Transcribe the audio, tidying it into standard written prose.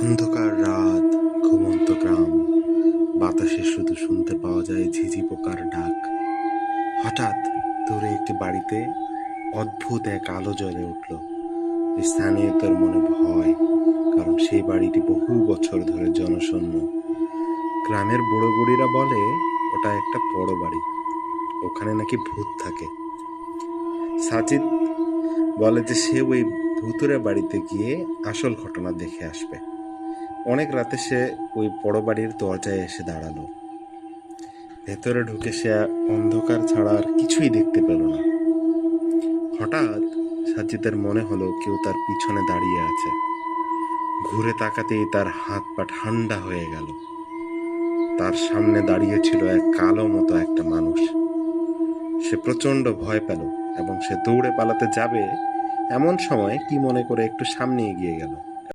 অন্ধকার রাত, ঘুমন্ত গ্রাম, বাতাসে শুধু শুনতে পাওয়া যায় ঝিঝি পোকার ডাক। হঠাৎ দূরে একটি বাড়িতে অদ্ভুত এক আলো জ্বলে উঠল। স্থানীয়দের মনে ভয়, কারণ সেই বাড়িটি বহু বছর ধরে জনশূন্য। গ্রামের বুড়ো বুড়িরা বলে ওটা একটা বড় বাড়ি, ওখানে নাকি ভূত থাকে। সাজিদ বলে যে সে ওই ভূতুরে বাড়িতে গিয়ে আসল ঘটনা দেখে আসবে। অনেক রাতে সে ওই বড় বাড়ির দরজায় এসে দাঁড়ালো। ভেতরে ঢুকে সে অন্ধকার ছাড়া আর কিছুই দেখতে পেল না। হঠাৎ সাজিদের মনে হলো কেউ তার পিছনে দাঁড়িয়ে আছে। ঘুরে তাকাতেই তার হাত পা ঠান্ডা হয়ে গেল। তার সামনে দাঁড়িয়ে ছিল এক কালো মতো একটা মানুষ। সে প্রচন্ড ভয় পেল এবং সে দৌড়ে পালাতে যাবে, এমন সময় কি মনে করে একটু সামনে এগিয়ে গেল।